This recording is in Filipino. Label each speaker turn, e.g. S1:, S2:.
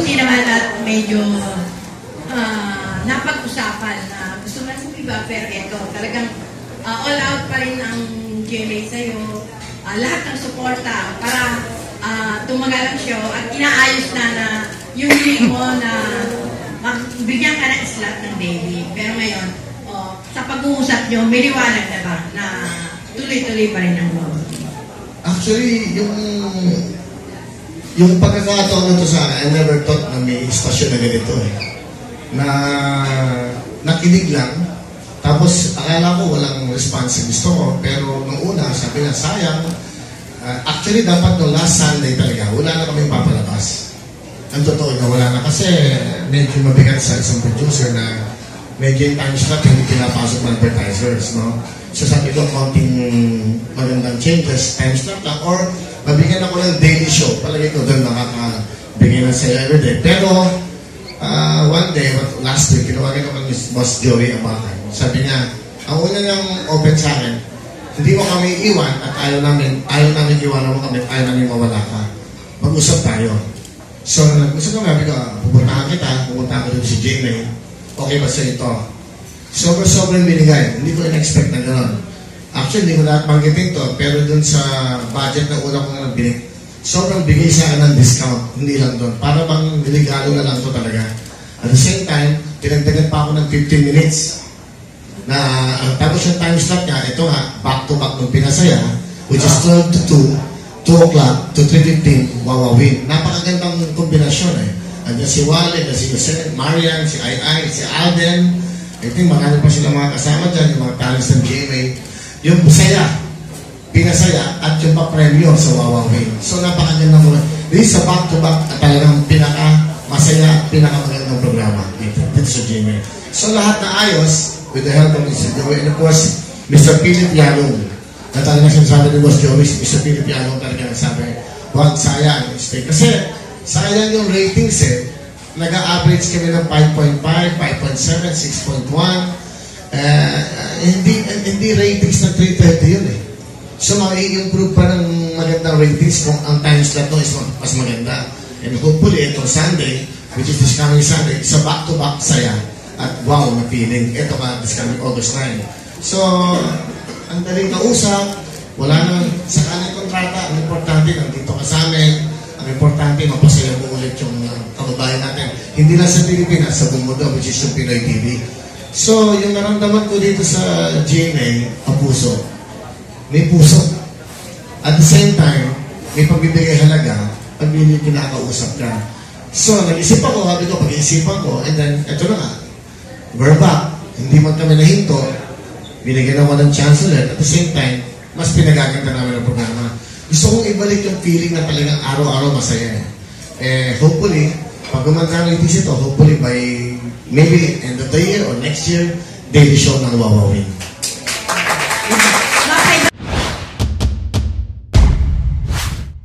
S1: mabuti naman at medyo napag-usapan na gusto man iba, pero ito, talagang all out pa rin ang GMA sa'yo. Lahat ng suporta para tumagal ang show at inaayos na yung hiling mo na bigyan ka ng slot ng daily. Pero ngayon, sa pag-uusap nyo, may liwanag na ba na tuloy-tuloy pa rin ang loob?
S2: Actually, yung pagkakataon na ito sa akin, I never thought na may istasyon na ganito eh. Na nakinig lang, tapos akala ko walang response gusto ko, pero nung una, sabi niya, sayang. Actually, dapat nung last Sunday talaga, wala na kaming papalabas. Ang totoo na wala na kasi medyo mabigat sa isang producer na medyo yung time slot hindi pinapasok ng advertisers, no? So sabi ko, konting magandang changes, time slot lang, or mabigyan ako ng daily show. Palagi ko doon makakabigyan ng saya everyday. Pero, one day, last week, kinawagan naman ni Boss Joey Abacan. Sabi niya, ang una niyang open sa akin, hindi mo kami iwan at ayaw namin iwanan mo kami, ayaw namin mawala ka. Mag-usap tayo. So, nag-usap kami, sabi ko, pupuntahan ko doon si Jamie. Okay ba sa ito? Sobrang binigay. Hindi ko in-expect na gano'n. Actually, hindi ko lahat banggitin to, pero dun sa budget na una ko nga binig, sobrang bigay sa akin ng discount. Hindi lang doon. Para bang niligalo na lang to talaga. At the same time, tinagdagan pa ako ng 15 minutes. Na, tapos yung time slot niya, ito nga, back-to-back nung pinasaya, which is 12 to 2 o'clock to 3:15, wawawin. Napakagandang kombinasyon eh. Andiyan si Wale, si Jose, Marian, si Ai, si Alden. I think marami pa sila mga kasama dyan, yung mga talents ng GMA. Yung saya, pinasaya, at yung pa-premyo sa wawawin. So napakaganda mo. This is a back-to-back at talagang pinaka-masaya, pinaka-magandang programa dito sa GMA. So lahat na ayos, with the help of Mr. Joey, and of course, Mr. Philip Yalong. Na talagang sinasabi ni Boss Joey, Mr. Philip Yalong talaga nagsabi, huwag sayang, stay. Kasi sayang yung ratings eh. Nag-a-average kami ng 5.5, 5.7, 6.1. Hindi ratings ng 330 yun eh. So, mag-i-improve pa ng magandang ratings kung ang time slot no is mas maganda. And hopefully, itong Sunday, which is this coming Sunday, isa back-to-back saya. At wow, na feeling. Ito ka, this coming August 9. So, ang daling kausap, wala nang sa kanyang kontrata. Ang importante, nandito ka sa amin. Ang importante, mapasaya mo ulit yung kababayan natin. Hindi lang sa Pilipinas, sa buong mundo, which is yung Pinoy TV. So, yung naramdaman ko dito sa GMA, ang puso. May puso. At the same time, may pagbibigay halaga pag kinakausap ka. So, nag-isip ako, sabi ko, pag-iisipan ko, and then, eto na nga, we're back. Hindi man kami nahinto, binigyan ako ng chance ulit. At the same time, mas pinagaganda namin ang programa. Gusto kong ibalik yung feeling na talagang araw-araw masaya. Hopefully, pag gumanda ng ito, hopefully by maybe end of the year or next year, daily show ng wawawin.